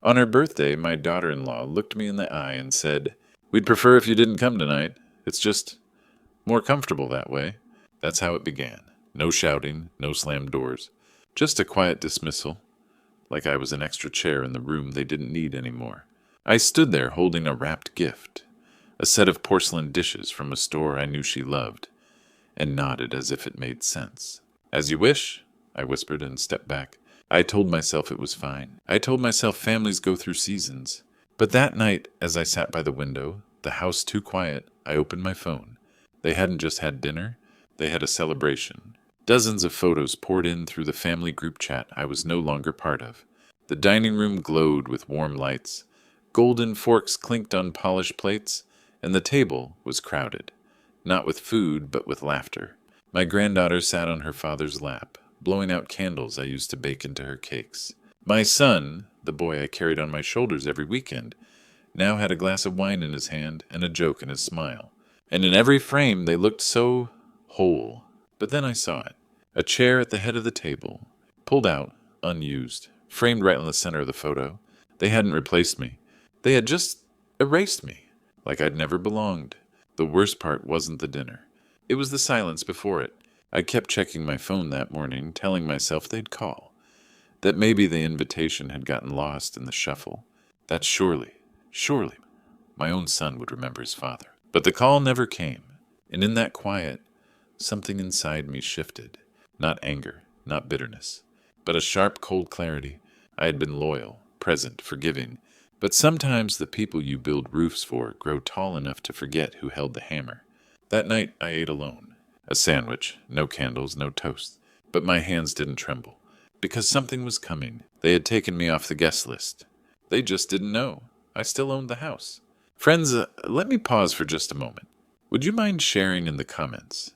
On her birthday, my daughter-in-law looked me in the eye and said, "We'd prefer if you didn't come tonight. It's just more comfortable that way." That's how it began. No shouting, no slammed doors. Just a quiet dismissal, like I was an extra chair in the room they didn't need anymore. I stood there holding a wrapped gift, a set of porcelain dishes from a store I knew she loved, and nodded as if it made sense. "As you wish," I whispered and stepped back. I told myself it was fine. I told myself families go through seasons. But that night, as I sat by the window, the house too quiet, I opened my phone. They hadn't just had dinner, they had a celebration. Dozens of photos poured in through the family group chat I was no longer part of. The dining room glowed with warm lights. Golden forks clinked on polished plates, and the table was crowded. Not with food, but with laughter. My granddaughter sat on her father's lap, blowing out candles I used to bake into her cakes. My son, the boy I carried on my shoulders every weekend, now had a glass of wine in his hand and a joke in his smile. And in every frame they looked so whole. But then I saw it. A chair at the head of the table, pulled out, unused, framed right in the center of the photo. They hadn't replaced me. They had just erased me, like I'd never belonged. The worst part wasn't the dinner. It was the silence before it. I kept checking my phone that morning, telling myself they'd call. That maybe the invitation had gotten lost in the shuffle. That surely, my own son would remember his father. But the call never came, and in that quiet, something inside me shifted. Not anger, not bitterness, but a sharp, cold clarity. I had been loyal, present, forgiving, but sometimes the people you build roofs for grow tall enough to forget who held the hammer. That night I ate alone. A sandwich, no candles, no toast. But my hands didn't tremble. Because something was coming. They had taken me off the guest list. They just didn't know. I still owned the house. Friends, let me pause for just a moment. Would you mind sharing in the comments?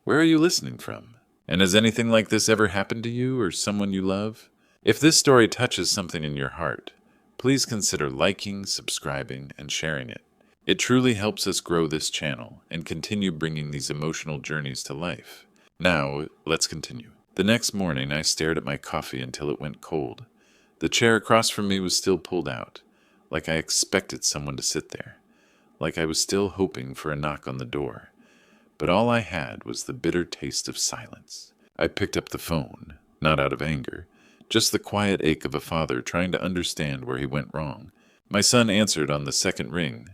Where are you listening from? And has anything like this ever happened to you or someone you love? If this story touches something in your heart, please consider liking, subscribing, and sharing it. It truly helps us grow this channel and continue bringing these emotional journeys to life. Now, let's continue. The next morning, I stared at my coffee until it went cold. The chair across from me was still pulled out, like I expected someone to sit there, like I was still hoping for a knock on the door. But all I had was the bitter taste of silence. I picked up the phone, not out of anger, just the quiet ache of a father trying to understand where he went wrong. My son answered on the second ring.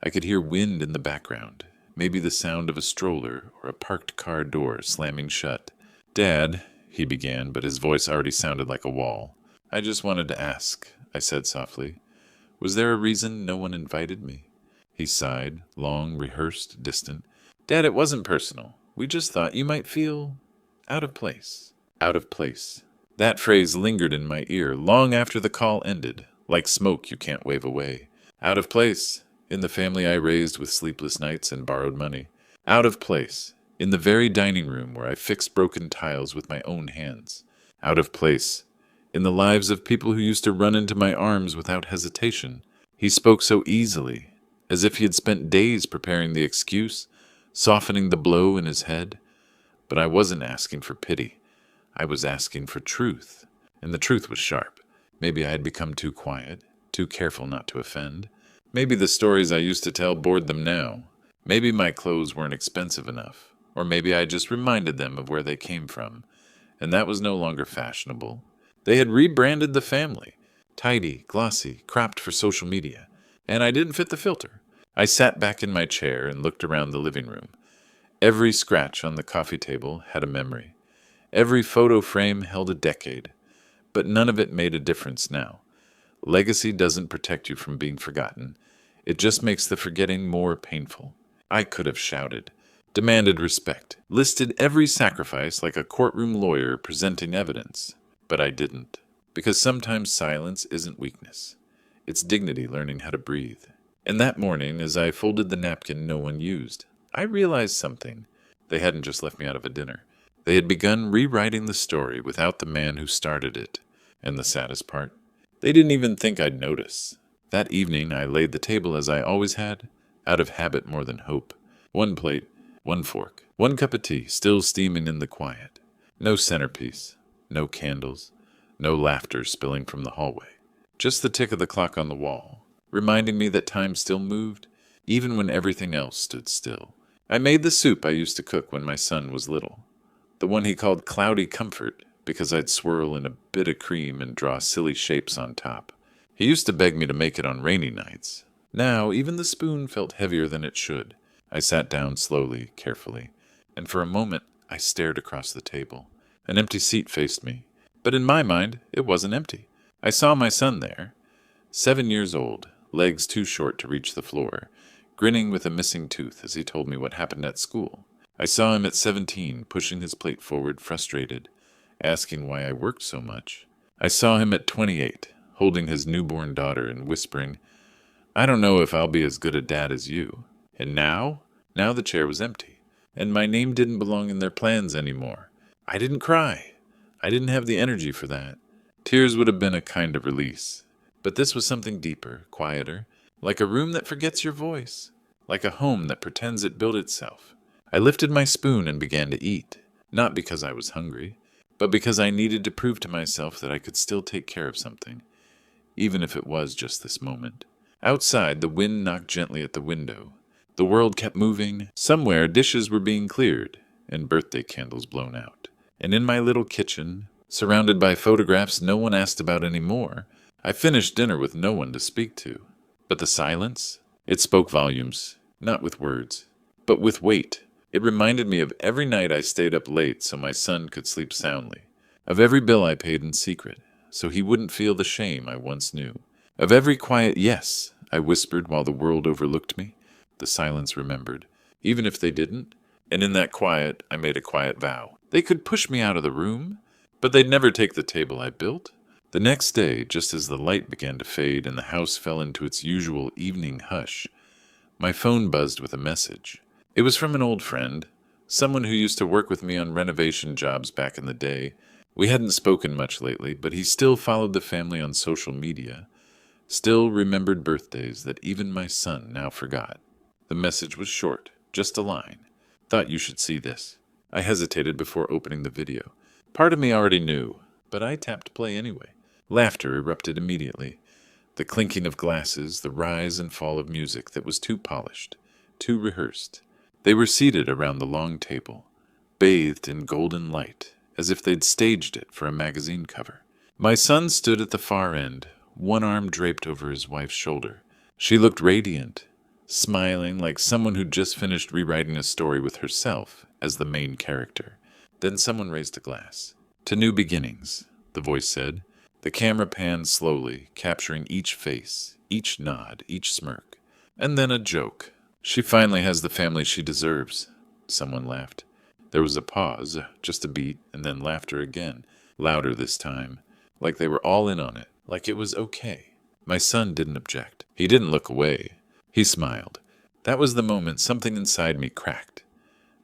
I could hear wind in the background, maybe the sound of a stroller or a parked car door slamming shut. "Dad," he began, but his voice already sounded like a wall. "I just wanted to ask," I said softly. "Was there a reason no one invited me?" He sighed, long, rehearsed, distant. "Dad, it wasn't personal. We just thought you might feel out of place." Out of place. That phrase lingered in my ear long after the call ended, like smoke you can't wave away. Out of place. In the family I raised with sleepless nights and borrowed money. Out of place. In the very dining room where I fixed broken tiles with my own hands. Out of place. In the lives of people who used to run into my arms without hesitation. He spoke so easily, as if he had spent days preparing the excuse, softening the blow in his head. But I wasn't asking for pity. I was asking for truth. And the truth was sharp. Maybe I had become too quiet, too careful not to offend. Maybe the stories I used to tell bored them now. Maybe my clothes weren't expensive enough. Or maybe I just reminded them of where they came from. And that was no longer fashionable. They had rebranded the family. Tidy, glossy, cropped for social media. And I didn't fit the filter. I sat back in my chair and looked around the living room. Every scratch on the coffee table had a memory. Every photo frame held a decade. But none of it made a difference now. Legacy doesn't protect you from being forgotten. It just makes the forgetting more painful. I could have shouted, demanded respect, listed every sacrifice like a courtroom lawyer presenting evidence. But I didn't. Because sometimes silence isn't weakness. It's dignity learning how to breathe. And that morning, as I folded the napkin no one used, I realized something. They hadn't just left me out of a dinner. They had begun rewriting the story without the man who started it. And the saddest part, they didn't even think I'd notice. That evening I laid the table as I always had, out of habit more than hope. One plate, one fork, one cup of tea still steaming in the quiet. No centerpiece, no candles, no laughter spilling from the hallway. just the tick of the clock on the wall, reminding me that time still moved, even when everything else stood still. I made the soup I used to cook when my son was little, the one he called Cloudy Comfort, because I'd swirl in a bit of cream and draw silly shapes on top. He used to beg me to make it on rainy nights. Now, even the spoon felt heavier than it should. I sat down slowly, carefully, and for a moment I stared across the table. An empty seat faced me, but in my mind it wasn't empty. I saw my son there, 7 years old, legs too short to reach the floor, grinning with a missing tooth as he told me what happened at school. I saw him at 17, pushing his plate forward, frustrated, asking why I worked so much. I saw him at 28, holding his newborn daughter and whispering, "I don't know if I'll be as good a dad as you." And now the chair was empty, and my name didn't belong in their plans anymore. I didn't cry. I didn't have the energy for that. Tears would have been a kind of release. But this was something deeper, quieter, like a room that forgets your voice, like a home that pretends it built itself. I lifted my spoon and began to eat, not because I was hungry, but because I needed to prove to myself that I could still take care of something, even if it was just this moment. Outside, the wind knocked gently at the window. The world kept moving. Somewhere, dishes were being cleared and birthday candles blown out. And in my little kitchen, surrounded by photographs no one asked about anymore, I finished dinner with no one to speak to. But the silence, it spoke volumes, not with words, but with weight. It reminded me of every night I stayed up late so my son could sleep soundly, of every bill I paid in secret so he wouldn't feel the shame I once knew, of every quiet yes I whispered while the world overlooked me. The silence remembered, even if they didn't, and in that quiet I made a quiet vow. They could push me out of the room, but they'd never take the table I built. The next day, just as the light began to fade and the house fell into its usual evening hush, my phone buzzed with a message. It was from an old friend, someone who used to work with me on renovation jobs back in the day. We hadn't spoken much lately, but he still followed the family on social media, still remembered birthdays that even my son now forgot. The message was short, just a line. "Thought you should see this." I hesitated before opening the video. Part of me already knew, but I tapped play anyway. Laughter erupted immediately. The clinking of glasses, the rise and fall of music that was too polished, too rehearsed. They were seated around the long table, bathed in golden light, as if they'd staged it for a magazine cover. My son stood at the far end, one arm draped over his wife's shoulder. She looked radiant, smiling like someone who'd just finished rewriting a story with herself as the main character. Then someone raised a glass. "To new beginnings," the voice said. The camera panned slowly, capturing each face, each nod, each smirk. And then a joke. "She finally has the family she deserves," someone laughed. There was a pause, just a beat, and then laughter again, louder this time, like they were all in on it, like it was okay. My son didn't object. He didn't look away. He smiled. That was the moment something inside me cracked.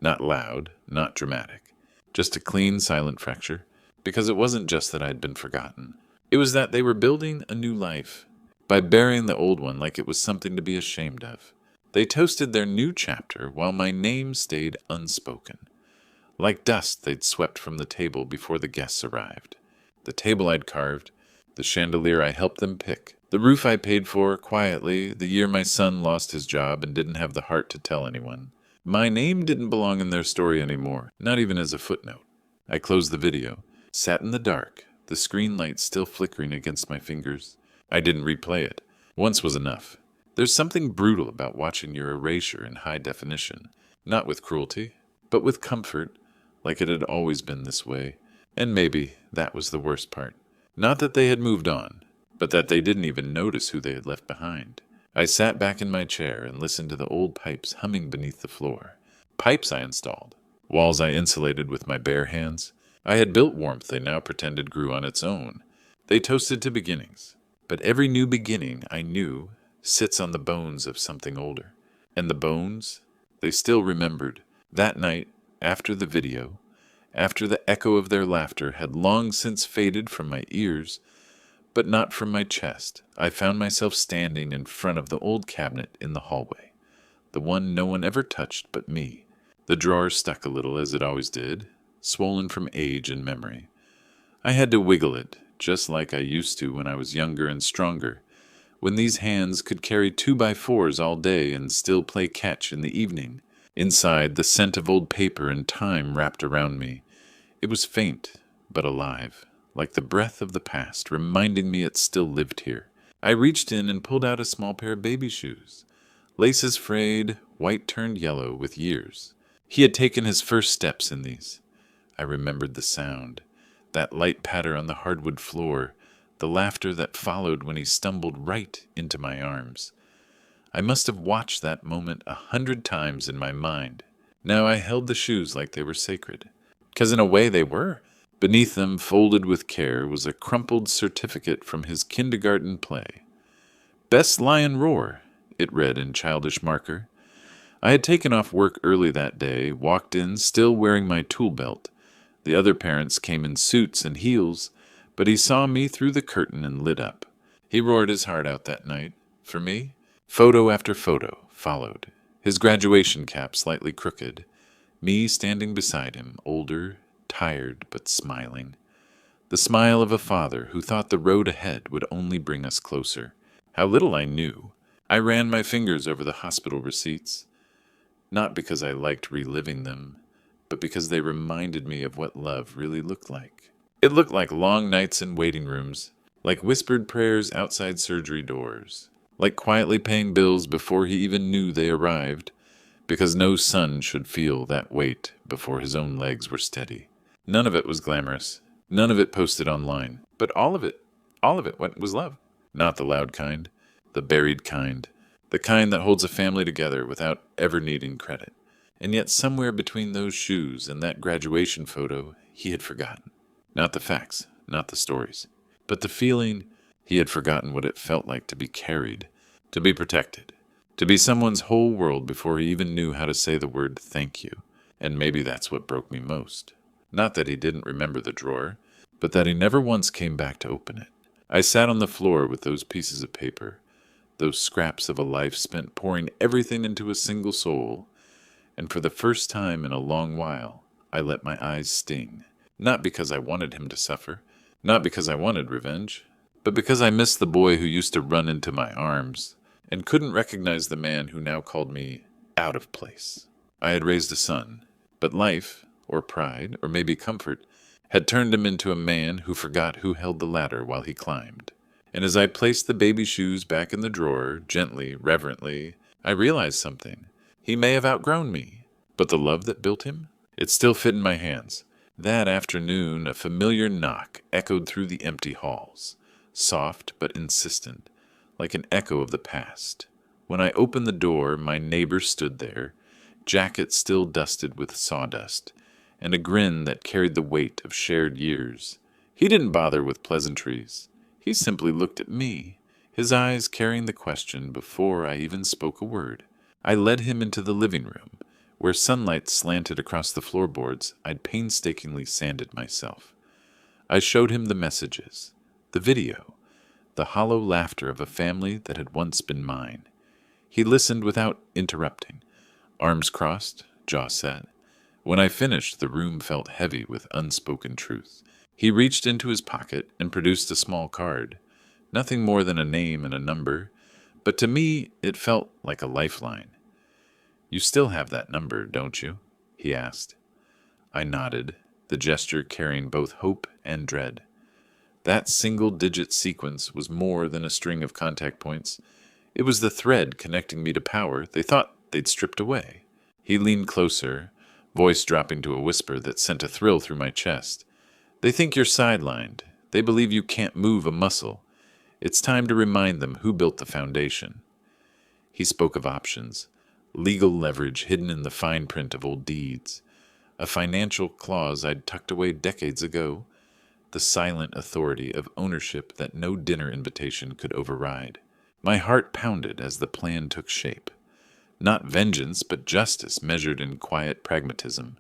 Not loud, not dramatic, just a clean, silent fracture, because it wasn't just that I'd been forgotten. It was that they were building a new life by burying the old one like it was something to be ashamed of. They toasted their new chapter while my name stayed unspoken. Like dust they'd swept from the table before the guests arrived. The table I'd carved, the chandelier I helped them pick, the roof I paid for quietly the year my son lost his job and didn't have the heart to tell anyone. My name didn't belong in their story anymore, not even as a footnote. I closed the video, sat in the dark, the screen light still flickering against my fingers. I didn't replay it. Once was enough. There's something brutal about watching your erasure in high definition, not with cruelty, but with comfort, like it had always been this way. And maybe that was the worst part. Not that they had moved on, but that they didn't even notice who they had left behind. I sat back in my chair and listened to the old pipes humming beneath the floor. Pipes I installed. Walls I insulated with my bare hands. I had built warmth they now pretended grew on its own. They toasted to beginnings. But every new beginning, I knew, sits on the bones of something older. And the bones, they still remembered. That night, after the video, after the echo of their laughter had long since faded from my ears, but not from my chest, I found myself standing in front of the old cabinet in the hallway, the one no one ever touched but me. The drawer stuck a little as it always did, swollen from age and memory. I had to wiggle it, just like I used to when I was younger and stronger, when these hands could carry 2x4s all day and still play catch in the evening. Inside, the scent of old paper and time wrapped around me. It was faint, but alive, like the breath of the past, reminding me it still lived here. I reached in and pulled out a small pair of baby shoes. Laces frayed, white turned yellow with years. He had taken his first steps in these. I remembered the sound, that light patter on the hardwood floor, the laughter that followed when he stumbled right into my arms. I must have watched that moment 100 times in my mind. Now I held the shoes like they were sacred. 'Cause in a way they were. Beneath them, folded with care, was a crumpled certificate from his kindergarten play. "Best Lion Roar," it read in childish marker. I had taken off work early that day, walked in still wearing my tool belt. The other parents came in suits and heels, but he saw me through the curtain and lit up. He roared his heart out that night. For me, photo after photo followed, his graduation cap slightly crooked, me standing beside him, older, tired, but smiling. The smile of a father who thought the road ahead would only bring us closer. How little I knew. I ran my fingers over the hospital receipts, not because I liked reliving them, but because they reminded me of what love really looked like. It looked like long nights in waiting rooms, like whispered prayers outside surgery doors, like quietly paying bills before he even knew they arrived, because no son should feel that weight before his own legs were steady. None of it was glamorous. None of it posted online. But all of it was love. Not the loud kind, the buried kind, the kind that holds a family together without ever needing credit. And yet somewhere between those shoes and that graduation photo, he had forgotten. Not the facts, not the stories, but the feeling. He had forgotten what it felt like to be carried, to be protected, to be someone's whole world before he even knew how to say the word thank you. And maybe that's what broke me most. Not that he didn't remember the drawer, but that he never once came back to open it. I sat on the floor with those pieces of paper, those scraps of a life spent pouring everything into a single soul, and for the first time in a long while, I let my eyes sting. Not because I wanted him to suffer, not because I wanted revenge, but because I missed the boy who used to run into my arms, and couldn't recognize the man who now called me out of place. I had raised a son, but life, or pride, or maybe comfort, had turned him into a man who forgot who held the ladder while he climbed. And as I placed the baby shoes back in the drawer, gently, reverently, I realized something. He may have outgrown me, but the love that built him, it still fit in my hands. That afternoon, a familiar knock echoed through the empty halls, soft but insistent, like an echo of the past. When I opened the door, my neighbor stood there, jacket still dusted with sawdust, and a grin that carried the weight of shared years. He didn't bother with pleasantries. He simply looked at me, his eyes carrying the question before I even spoke a word. I led him into the living room, where sunlight slanted across the floorboards I'd painstakingly sanded myself. I showed him the messages, the video, the hollow laughter of a family that had once been mine. He listened without interrupting, arms crossed, jaw set. When I finished, the room felt heavy with unspoken truth. He reached into his pocket and produced a small card. Nothing more than a name and a number, but to me it felt like a lifeline. "You still have that number, don't you?" he asked. I nodded, the gesture carrying both hope and dread. That single-digit sequence was more than a string of contact points. It was the thread connecting me to power they thought they'd stripped away. He leaned closer, voice dropping to a whisper that sent a thrill through my chest. "They think you're sidelined. They believe you can't move a muscle. It's time to remind them who built the foundation." He spoke of options, legal leverage hidden in the fine print of old deeds, a financial clause I'd tucked away decades ago, the silent authority of ownership that no dinner invitation could override. My heart pounded as the plan took shape. Not vengeance, but justice measured in quiet pragmatism.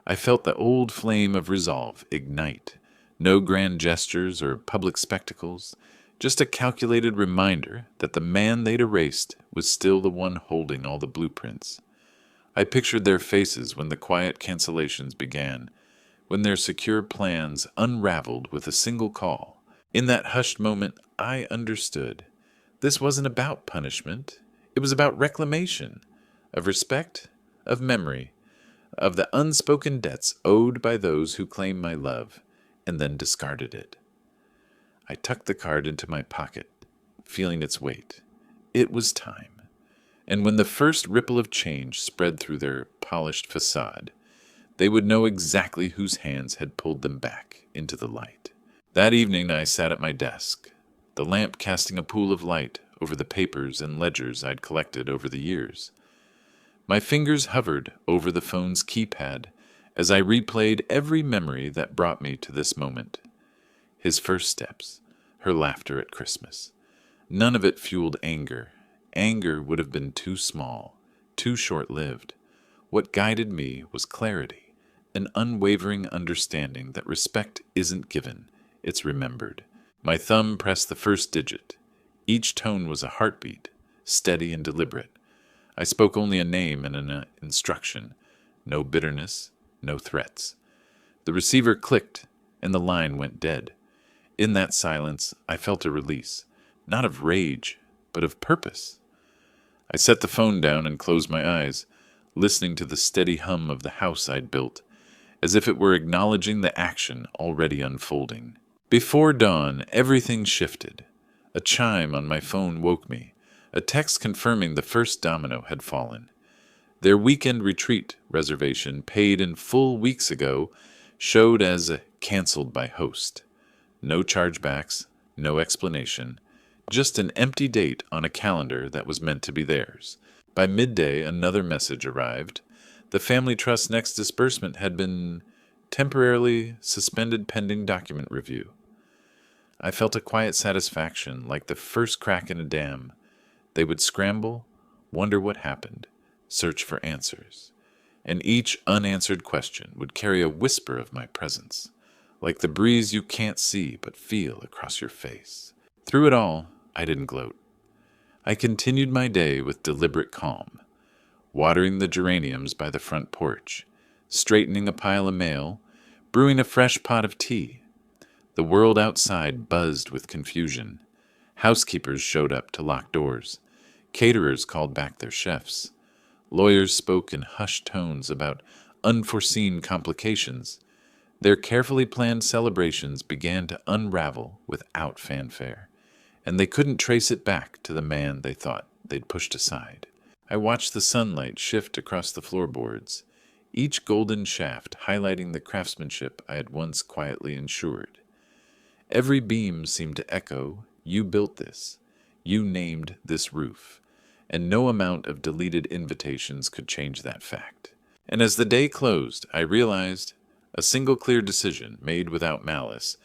I felt the old flame of resolve ignite. No grand gestures or public spectacles, just a calculated reminder that the man they'd erased was still the one holding all the blueprints. I pictured their faces when the quiet cancellations began, when their secure plans unraveled with a single call. In that hushed moment, I understood. This wasn't about punishment. It was about reclamation, of respect, of memory, of the unspoken debts owed by those who claimed my love and then discarded it. I tucked the card into my pocket, feeling its weight. It was time. And when the first ripple of change spread through their polished facade, they would know exactly whose hands had pulled them back into the light. That evening I sat at my desk, the lamp casting a pool of light over the papers and ledgers I'd collected over the years. My fingers hovered over the phone's keypad as I replayed every memory that brought me to this moment. His first steps, her laughter at Christmas. None of it fueled anger. Anger would have been too small, too short-lived. What guided me was clarity, an unwavering understanding that respect isn't given, it's remembered. My thumb pressed the first digit. Each tone was a heartbeat, steady and deliberate. I spoke only a name and an instruction. No bitterness, no threats. The receiver clicked, and the line went dead. In that silence, I felt a release, not of rage, but of purpose. I set the phone down and closed my eyes, listening to the steady hum of the house I'd built, as if it were acknowledging the action already unfolding. Before dawn, everything shifted. A chime on my phone woke me, a text confirming the first domino had fallen. Their weekend retreat reservation, paid in full weeks ago, showed as canceled by host. No chargebacks, no explanation, just an empty date on a calendar that was meant to be theirs. By midday, another message arrived. The family trust's next disbursement had been temporarily suspended pending document review. I felt a quiet satisfaction, like the first crack in a dam. They would scramble, wonder what happened, search for answers. And each unanswered question would carry a whisper of my presence, like the breeze you can't see but feel across your face. Through it all, I didn't gloat. I continued my day with deliberate calm, watering the geraniums by the front porch, straightening a pile of mail, brewing a fresh pot of tea. The world outside buzzed with confusion. Housekeepers showed up to lock doors. Caterers called back their chefs. Lawyers spoke in hushed tones about unforeseen complications. Their carefully planned celebrations began to unravel without fanfare, and they couldn't trace it back to the man they thought they'd pushed aside. I watched the sunlight shift across the floorboards, each golden shaft highlighting the craftsmanship I had once quietly ensured. Every beam seemed to echo, "You built this. You named this roof." And no amount of deleted invitations could change that fact. And as the day closed, I realized a single clear decision, made without malice,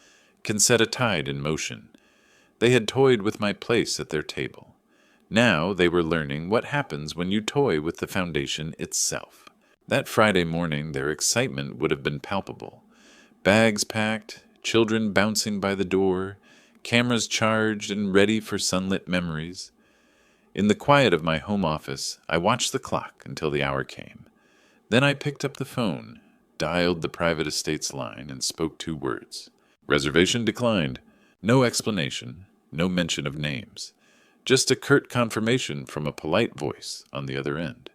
can set a tide in motion. They had toyed with my place at their table. Now they were learning what happens when you toy with the foundation itself. That Friday morning, their excitement would have been palpable. Bags packed, children bouncing by the door, cameras charged and ready for sunlit memories. In the quiet of my home office, I watched the clock until the hour came. Then I picked up the phone, dialed the private estate's line, and spoke 2 words. Reservation declined. No explanation, no mention of names. Just a curt confirmation from a polite voice on the other end.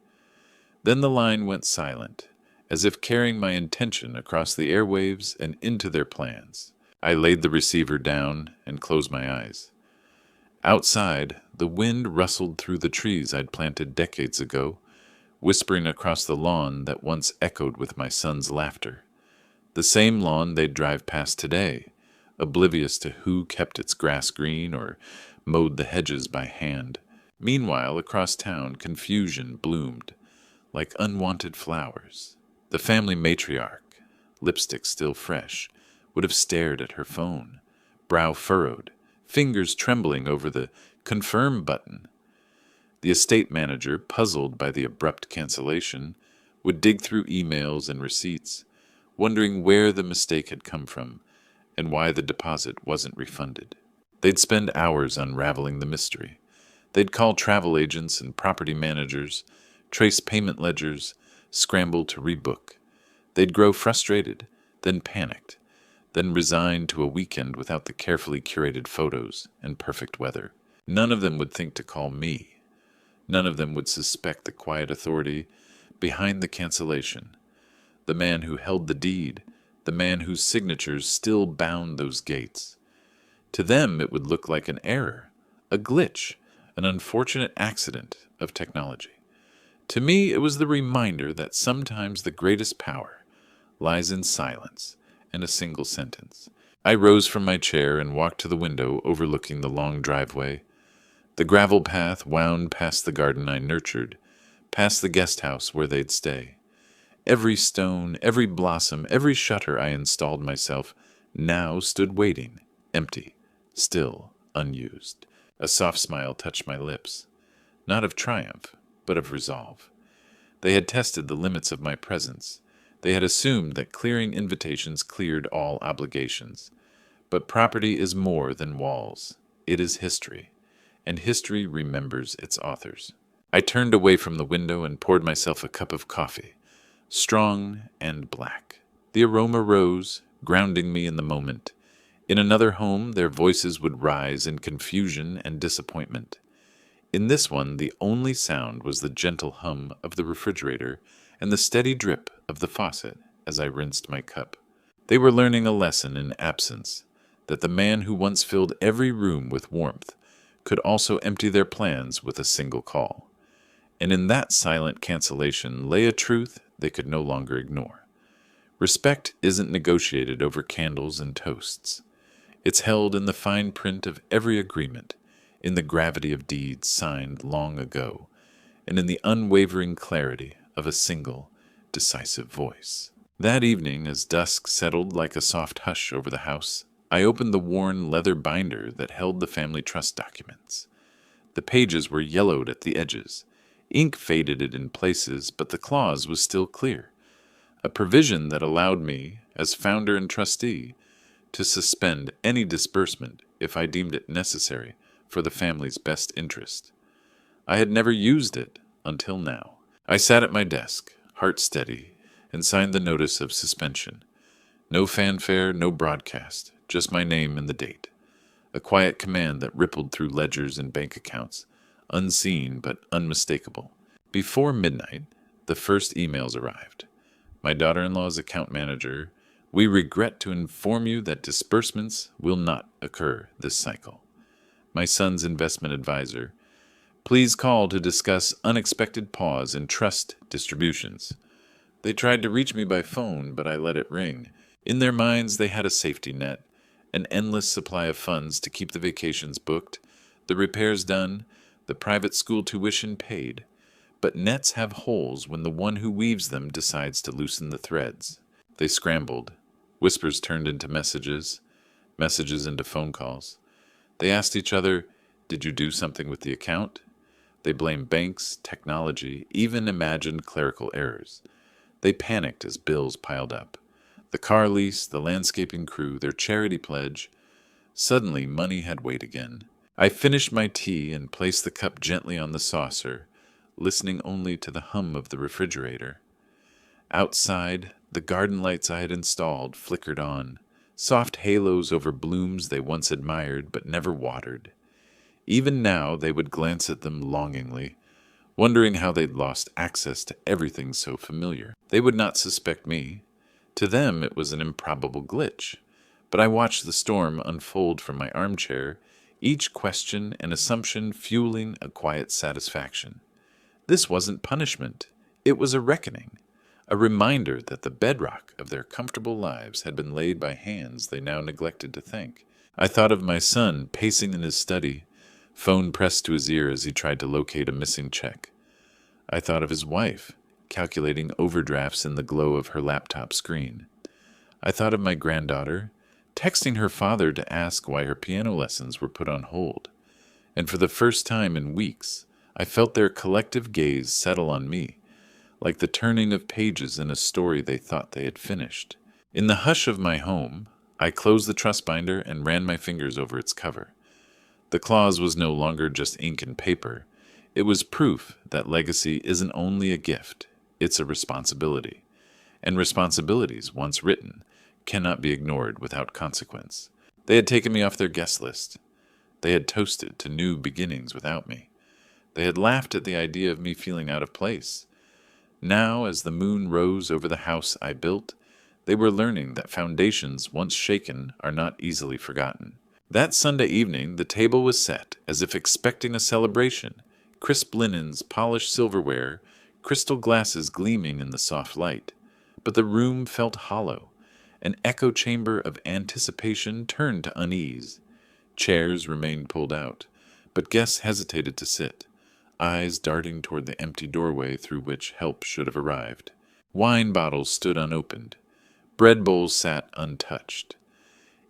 Then the line went silent, as if carrying my intention across the airwaves and into their plans. I laid the receiver down and closed my eyes. Outside, the wind rustled through the trees I'd planted decades ago, whispering across the lawn that once echoed with my son's laughter. The same lawn they'd drive past today, oblivious to who kept its grass green or mowed the hedges by hand. Meanwhile, across town, confusion bloomed, like unwanted flowers. The family matriarch, lipstick still fresh, would have stared at her phone, brow furrowed, fingers trembling over the confirm button. The estate manager, puzzled by the abrupt cancellation, would dig through emails and receipts, wondering where the mistake had come from and why the deposit wasn't refunded. They'd spend hours unraveling the mystery. They'd call travel agents and property managers, trace payment ledgers, scramble to rebook. They'd grow frustrated, then panicked. then resigned to a weekend without the carefully curated photos and perfect weather. None of them would think to call me. None of them would suspect the quiet authority behind the cancellation, the man who held the deed, the man whose signatures still bound those gates. To them it would look like an error, a glitch, an unfortunate accident of technology. To me it was the reminder that sometimes the greatest power lies in silence and a single sentence. I rose from my chair and walked to the window overlooking the long driveway. The gravel path wound past the garden I nurtured, past the guest house where they'd stay. Every stone, every blossom, every shutter I installed myself now stood waiting, empty, still unused. A soft smile touched my lips, not of triumph, but of resolve. They had tested the limits of my presence. They had assumed that clearing invitations cleared all obligations. But property is more than walls. It is history, and history remembers its authors. I turned away from the window and poured myself a cup of coffee, strong and black. The aroma rose, grounding me in the moment. In another home, their voices would rise in confusion and disappointment. In this one, the only sound was the gentle hum of the refrigerator and the steady drip of the faucet as I rinsed my cup. They were learning a lesson in absence, that the man who once filled every room with warmth could also empty their plans with a single call. And in that silent cancellation lay a truth they could no longer ignore. Respect isn't negotiated over candles and toasts. It's held in the fine print of every agreement, in the gravity of deeds signed long ago, and in the unwavering clarity of a single, decisive voice. That evening, as dusk settled like a soft hush over the house, I opened the worn leather binder that held the family trust documents. The pages were yellowed at the edges. Ink faded it in places, but the clause was still clear, a provision that allowed me, as founder and trustee, to suspend any disbursement if I deemed it necessary for the family's best interest. I had never used it until now. I sat at my desk, heart steady, and signed the notice of suspension. No fanfare, no broadcast, just my name and the date. A quiet command that rippled through ledgers and bank accounts, unseen but unmistakable. Before midnight, the first emails arrived. My daughter-in-law's account manager, "We regret to inform you that disbursements will not occur this cycle." My son's investment advisor, "Please call to discuss unexpected pause in trust distributions." They tried to reach me by phone, but I let it ring. In their minds, they had a safety net, an endless supply of funds to keep the vacations booked, the repairs done, the private school tuition paid. But nets have holes when the one who weaves them decides to loosen the threads. They scrambled. Whispers turned into messages, messages into phone calls. They asked each other, "Did you do something with the account?" They blamed banks, technology, even imagined clerical errors. They panicked as bills piled up. The car lease, the landscaping crew, their charity pledge. Suddenly, money had weight again. I finished my tea and placed the cup gently on the saucer, listening only to the hum of the refrigerator. Outside, the garden lights I had installed flickered on, soft halos over blooms they once admired but never watered. Even now they would glance at them longingly, wondering how they'd lost access to everything so familiar. They would not suspect me. To them it was an improbable glitch. But I watched the storm unfold from my armchair, each question and assumption fueling a quiet satisfaction. This wasn't punishment. It was a reckoning, a reminder that the bedrock of their comfortable lives had been laid by hands they now neglected to thank. I thought of my son pacing in his study, phone pressed to his ear as he tried to locate a missing check. I thought of his wife, calculating overdrafts in the glow of her laptop screen. I thought of my granddaughter, texting her father to ask why her piano lessons were put on hold. And for the first time in weeks, I felt their collective gaze settle on me, like the turning of pages in a story they thought they had finished. In the hush of my home, I closed the trust binder and ran my fingers over its cover. The clause was no longer just ink and paper. It was proof that legacy isn't only a gift, it's a responsibility. And responsibilities, once written, cannot be ignored without consequence. They had taken me off their guest list. They had toasted to new beginnings without me. They had laughed at the idea of me feeling out of place. Now, as the moon rose over the house I built, they were learning that foundations once shaken are not easily forgotten. That Sunday evening, the table was set, as if expecting a celebration. Crisp linens, polished silverware, crystal glasses gleaming in the soft light. But the room felt hollow. An echo chamber of anticipation turned to unease. Chairs remained pulled out, but guests hesitated to sit, eyes darting toward the empty doorway through which help should have arrived. Wine bottles stood unopened. Bread bowls sat untouched.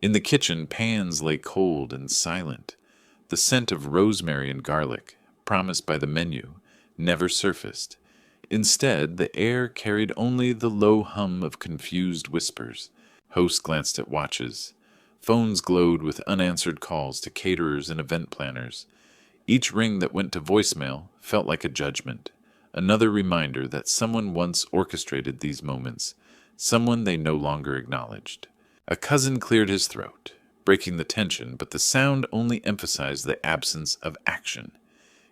In the kitchen, pans lay cold and silent. The scent of rosemary and garlic, promised by the menu, never surfaced. Instead, the air carried only the low hum of confused whispers. Hosts glanced at watches. Phones glowed with unanswered calls to caterers and event planners. Each ring that went to voicemail felt like a judgment, another reminder that someone once orchestrated these moments, someone they no longer acknowledged. A cousin cleared his throat, breaking the tension, but the sound only emphasized the absence of action.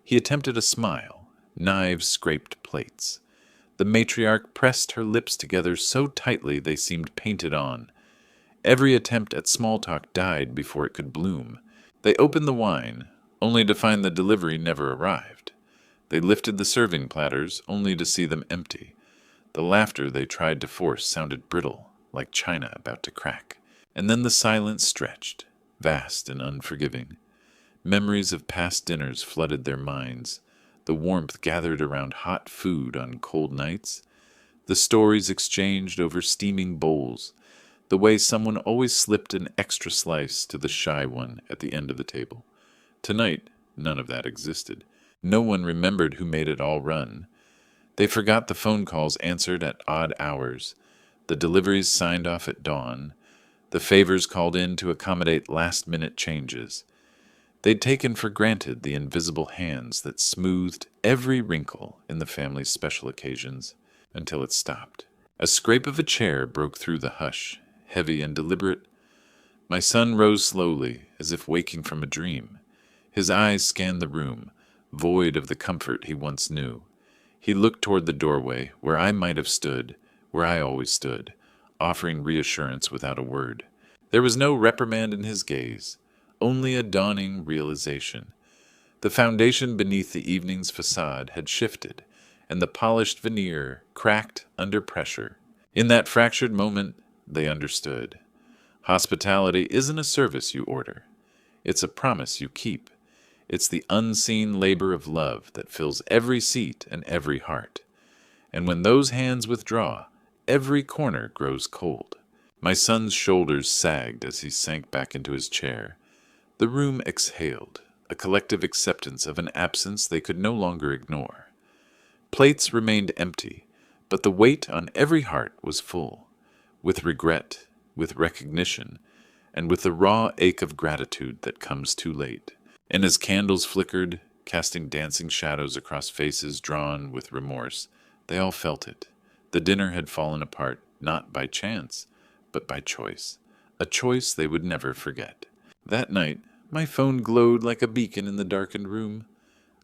He attempted a smile. Knives scraped plates. The matriarch pressed her lips together so tightly they seemed painted on. Every attempt at small talk died before it could bloom. They opened the wine, only to find the delivery never arrived. They lifted the serving platters, only to see them empty. The laughter they tried to force sounded brittle, like china about to crack. And then the silence stretched, vast and unforgiving. Memories of past dinners flooded their minds. The warmth gathered around hot food on cold nights. The stories exchanged over steaming bowls. The way someone always slipped an extra slice to the shy one at the end of the table. Tonight, none of that existed. No one remembered who made it all run. They forgot the phone calls answered at odd hours, the deliveries signed off at dawn, the favors called in to accommodate last-minute changes. They'd taken for granted the invisible hands that smoothed every wrinkle in the family's special occasions until it stopped. A scrape of a chair broke through the hush, heavy and deliberate. My son rose slowly, as if waking from a dream. His eyes scanned the room, void of the comfort he once knew. He looked toward the doorway, where I might have stood, where I always stood, offering reassurance without a word. There was no reprimand in his gaze, only a dawning realization. The foundation beneath the evening's facade had shifted, and the polished veneer cracked under pressure. In that fractured moment, they understood. Hospitality isn't a service you order. It's a promise you keep. It's the unseen labor of love that fills every seat and every heart. And when those hands withdraw, every corner grows cold. My son's shoulders sagged as he sank back into his chair. The room exhaled, a collective acceptance of an absence they could no longer ignore. Plates remained empty, but the weight on every heart was full, with regret, with recognition, and with the raw ache of gratitude that comes too late. And as candles flickered, casting dancing shadows across faces drawn with remorse, they all felt it. The dinner had fallen apart, not by chance, but by choice. A choice they would never forget. That night, my phone glowed like a beacon in the darkened room.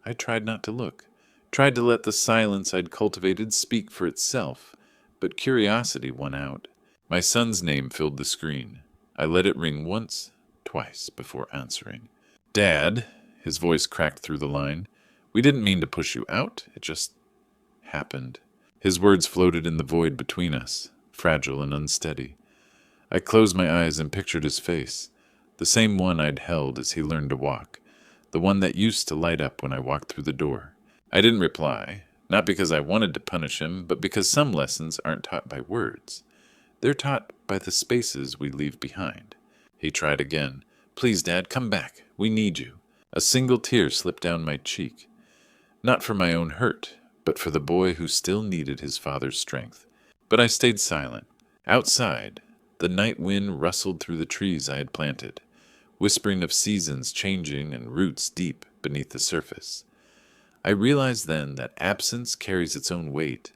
I tried not to look, tried to let the silence I'd cultivated speak for itself, but curiosity won out. My son's name filled the screen. I let it ring once, twice before answering. "Dad," his voice cracked through the line, "we didn't mean to push you out. It just happened." His words floated in the void between us, fragile and unsteady. I closed my eyes and pictured his face, the same one I'd held as he learned to walk, the one that used to light up when I walked through the door. I didn't reply, not because I wanted to punish him, but because some lessons aren't taught by words. They're taught by the spaces we leave behind. He tried again. "Please, Dad, come back. We need you." A single tear slipped down my cheek. Not for my own hurt, but for the boy who still needed his father's strength. But I stayed silent. Outside, the night wind rustled through the trees I had planted, whispering of seasons changing and roots deep beneath the surface. I realized then that absence carries its own weight.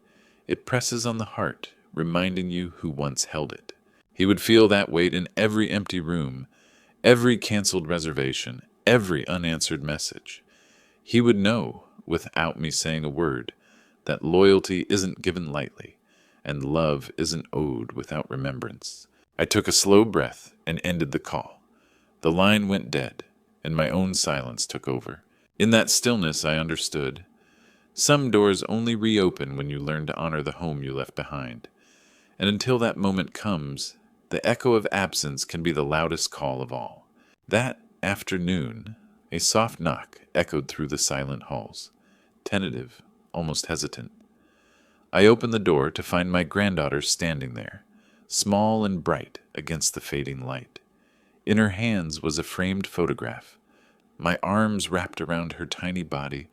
It presses on the heart, reminding you who once held it. He would feel that weight in every empty room, every canceled reservation, every unanswered message. He would know, without me saying a word, that loyalty isn't given lightly, and love isn't owed without remembrance. I took a slow breath and ended the call. The line went dead, and my own silence took over. In that stillness, I understood. Some doors only reopen when you learn to honor the home you left behind. And until that moment comes, the echo of absence can be the loudest call of all. That afternoon, a soft knock echoed through the silent halls, tentative, almost hesitant. I opened the door to find my granddaughter standing there, small and bright against the fading light. In her hands was a framed photograph, my arms wrapped around her tiny body,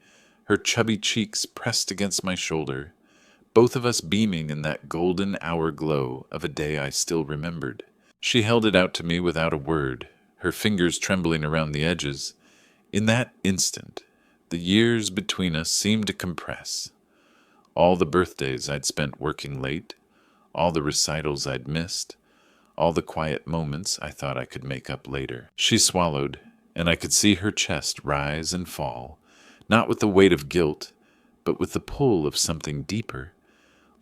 her chubby cheeks pressed against my shoulder, both of us beaming in that golden hour glow of a day I still remembered. She held it out to me without a word, her fingers trembling around the edges. In that instant, the years between us seemed to compress. All the birthdays I'd spent working late, all the recitals I'd missed, all the quiet moments I thought I could make up later. She swallowed, and I could see her chest rise and fall, not with the weight of guilt, but with the pull of something deeper,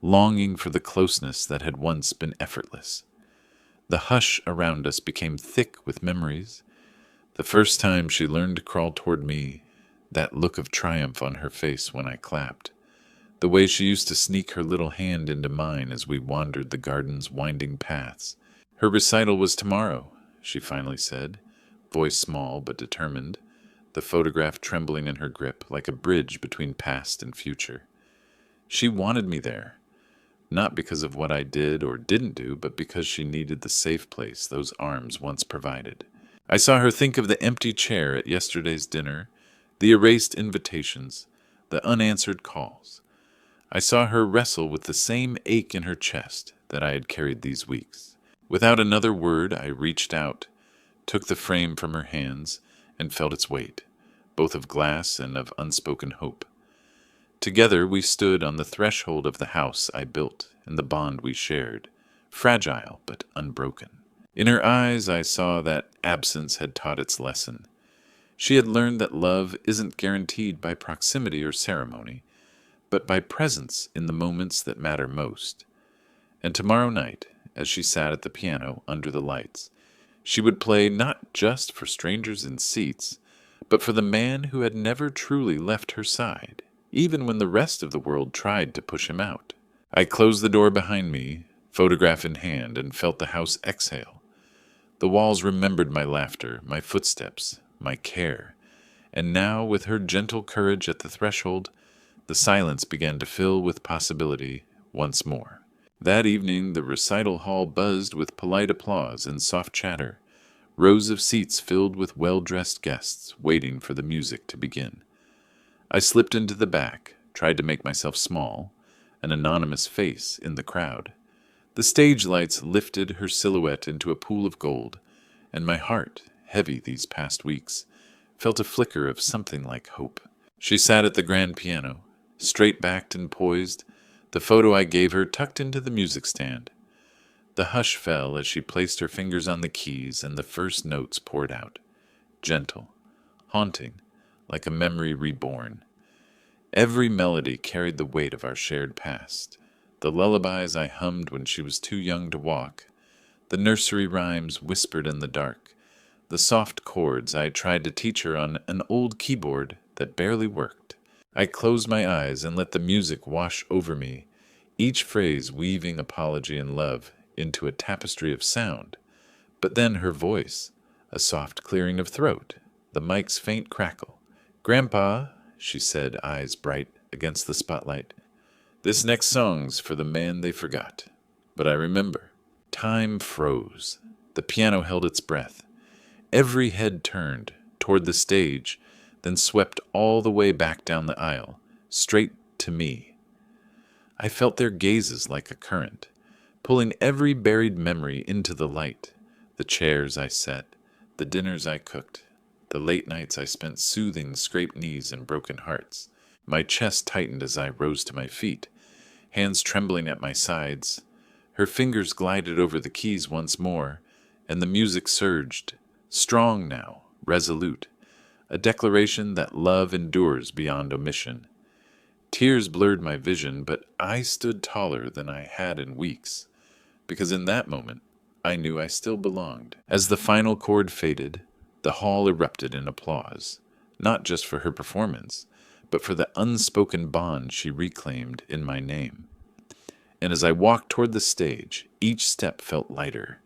longing for the closeness that had once been effortless. The hush around us became thick with memories. The first time she learned to crawl toward me, that look of triumph on her face when I clapped. The way she used to sneak her little hand into mine as we wandered the garden's winding paths. Her recital was tomorrow, she finally said, voice small but determined, the photograph trembling in her grip like a bridge between past and future. She wanted me there, not because of what I did or didn't do, but because she needed the safe place those arms once provided. I saw her think of the empty chair at yesterday's dinner, the erased invitations, the unanswered calls. I saw her wrestle with the same ache in her chest that I had carried these weeks. Without another word, I reached out, took the frame from her hands, and felt its weight, both of glass and of unspoken hope. Together we stood on the threshold of the house I built and the bond we shared, fragile but unbroken. In her eyes I saw that absence had taught its lesson. She had learned that love isn't guaranteed by proximity or ceremony, but by presence in the moments that matter most. And tomorrow night, as she sat at the piano under the lights, she would play not just for strangers in seats, but for the man who had never truly left her side, even when the rest of the world tried to push him out. I closed the door behind me, photograph in hand, and felt the house exhale. The walls remembered my laughter, my footsteps, my care, and now, with her gentle courage at the threshold, the silence began to fill with possibility once more. That evening the recital hall buzzed with polite applause and soft chatter, rows of seats filled with well-dressed guests waiting for the music to begin. I slipped into the back, tried to make myself small, an anonymous face in the crowd. The stage lights lifted her silhouette into a pool of gold, and my heart, heavy these past weeks, felt a flicker of something like hope. She sat at the grand piano, straight-backed and poised, the photo I gave her tucked into the music stand. The hush fell as she placed her fingers on the keys and the first notes poured out, gentle, haunting, like a memory reborn. Every melody carried the weight of our shared past, the lullabies I hummed when she was too young to walk, the nursery rhymes whispered in the dark, the soft chords I tried to teach her on an old keyboard that barely worked. I closed my eyes and let the music wash over me, each phrase weaving apology and love into a tapestry of sound. But then her voice, a soft clearing of throat, the mic's faint crackle. "Grandpa," she said, eyes bright against the spotlight, "this next song's for the man they forgot." But I remember. Time froze. The piano held its breath. Every head turned toward the stage, then swept all the way back down the aisle, straight to me. I felt their gazes like a current, pulling every buried memory into the light, the chairs I set, the dinners I cooked, the late nights I spent soothing scraped knees and broken hearts. My chest tightened as I rose to my feet, hands trembling at my sides. Her fingers glided over the keys once more, and the music surged, strong now, resolute, a declaration that love endures beyond omission. Tears blurred my vision, but I stood taller than I had in weeks, because in that moment I knew I still belonged. As the final chord faded, the hall erupted in applause, not just for her performance, but for the unspoken bond she reclaimed in my name. And as I walked toward the stage, each step felt lighter,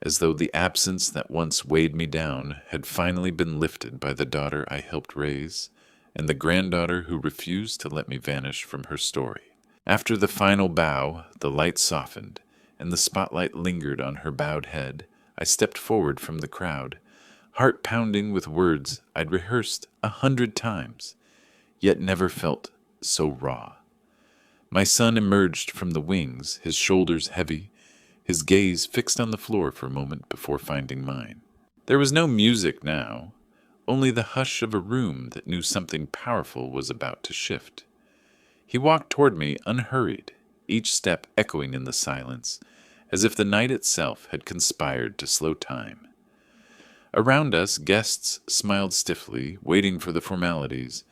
as though the absence that once weighed me down had finally been lifted by the daughter I helped raise and the granddaughter who refused to let me vanish from her story. After the final bow, the light softened, and the spotlight lingered on her bowed head. I stepped forward from the crowd, heart pounding with words I'd rehearsed 100 times, yet never felt so raw. My son emerged from the wings, his shoulders heavy, his gaze fixed on the floor for a moment before finding mine. There was no music now, only the hush of a room that knew something powerful was about to shift. He walked toward me unhurried, each step echoing in the silence, as if the night itself had conspired to slow time. Around us, guests smiled stiffly, waiting for the formalities,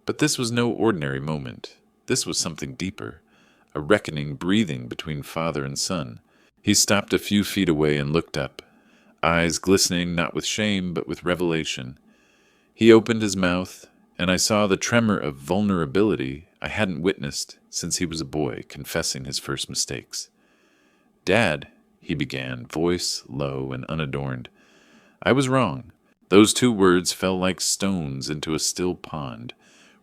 but this was no ordinary moment. This was something deeper, a reckoning breathing between father and son. He stopped a few feet away and looked up, eyes glistening not with shame but with revelation. He opened his mouth, and I saw the tremor of vulnerability I hadn't witnessed since he was a boy confessing his first mistakes. "Dad," he began, voice low and unadorned. I was wrong. Those 2 words fell like stones into a still pond,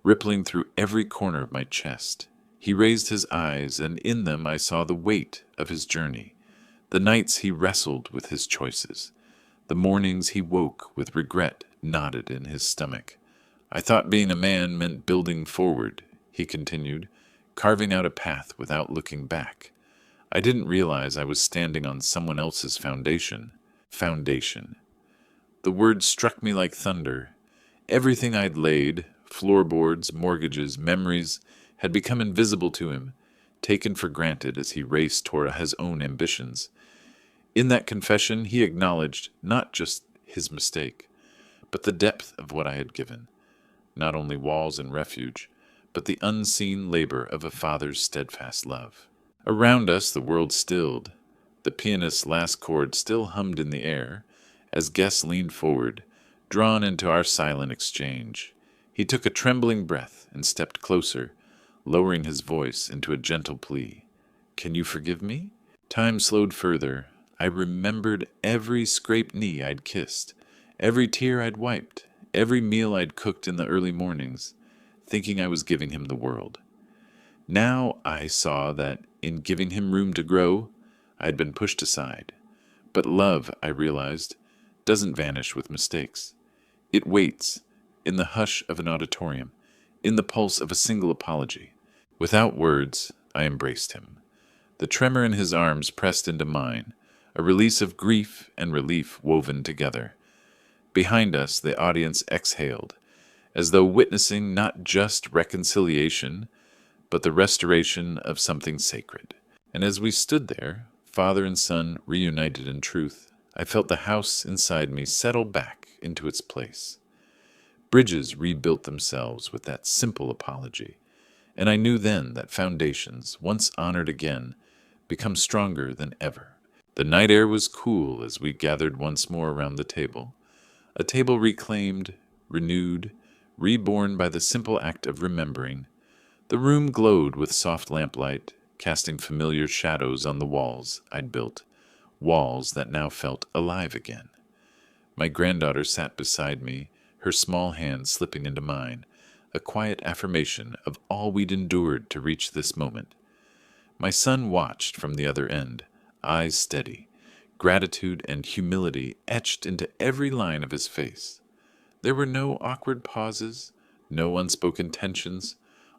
rippling through every corner of my chest. He raised his eyes, and in them I saw the weight of his journey, the nights he wrestled with his choices, the mornings he woke with regret knotted in his stomach. "I thought being a man meant building forward," he continued, "carving out a path without looking back. I didn't realize I was standing on someone else's foundation. Foundation. The word struck me like thunder. Everything I'd laid, floorboards, mortgages, memories, had become invisible to him, taken for granted as he raced toward his own ambitions. In that confession, he acknowledged not just his mistake, but the depth of what I had given. Not only walls and refuge, but the unseen labor of a father's steadfast love. Around us the world stilled. The pianist's last chord still hummed in the air, as guests leaned forward, drawn into our silent exchange. He took a trembling breath and stepped closer, lowering his voice into a gentle plea. "Can you forgive me?" Time slowed further. I remembered every scraped knee I'd kissed, every tear I'd wiped, every meal I'd cooked in the early mornings, thinking I was giving him the world. Now I saw that, in giving him room to grow, I had been pushed aside. But love, I realized, doesn't vanish with mistakes. It waits, in the hush of an auditorium, in the pulse of a single apology. Without words, I embraced him. The tremor in his arms pressed into mine, a release of grief and relief woven together. Behind us, the audience exhaled, as though witnessing not just reconciliation, but the restoration of something sacred. And as we stood there, father and son reunited in truth, I felt the house inside me settle back into its place. Bridges rebuilt themselves with that simple apology, and I knew then that foundations, once honored again, become stronger than ever. The night air was cool as we gathered once more around the table, a table reclaimed, renewed, reborn by the simple act of remembering. The room glowed with soft lamplight, casting familiar shadows on the walls I'd built, walls that now felt alive again. My granddaughter sat beside me, her small hand slipping into mine, a quiet affirmation of all we'd endured to reach this moment. My son watched from the other end, eyes steady, gratitude and humility etched into every line of his face. There were no awkward pauses, no unspoken tensions,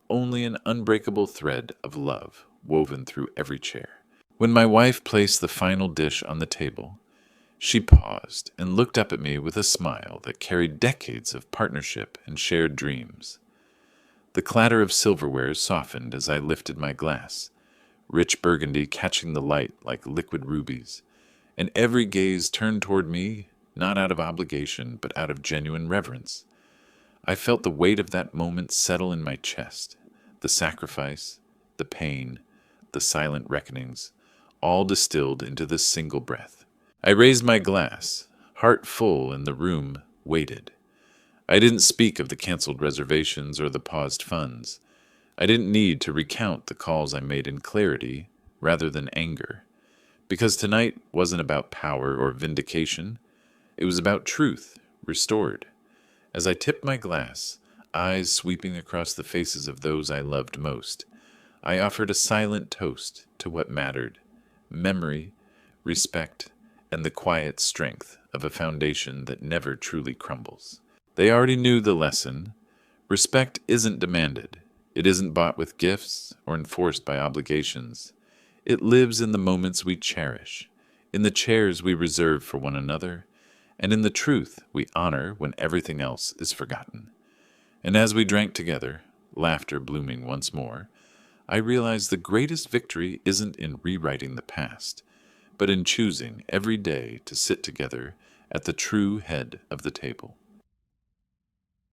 only an unbreakable thread of love woven through every chair. When my wife placed the final dish on the table, she paused and looked up at me with a smile that carried decades of partnership and shared dreams. The clatter of silverware softened as I lifted my glass, rich burgundy catching the light like liquid rubies, and every gaze turned toward me, not out of obligation, but out of genuine reverence. I felt the weight of that moment settle in my chest, the sacrifice, the pain, the silent reckonings, all distilled into this single breath. I raised my glass, heart full, and the room waited. I didn't speak of the canceled reservations or the paused funds. I didn't need to recount the calls I made in clarity rather than anger, because tonight wasn't about power or vindication. It was about truth restored. As I tipped my glass, eyes sweeping across the faces of those I loved most, I offered a silent toast to what mattered: memory, respect, and the quiet strength of a foundation that never truly crumbles. They already knew the lesson. Respect isn't demanded. It isn't bought with gifts or enforced by obligations. It lives in the moments we cherish, in the chairs we reserve for one another, and in the truth we honor when everything else is forgotten. And as we drank together, laughter blooming once more, I realized the greatest victory isn't in rewriting the past, but in choosing every day to sit together at the true head of the table.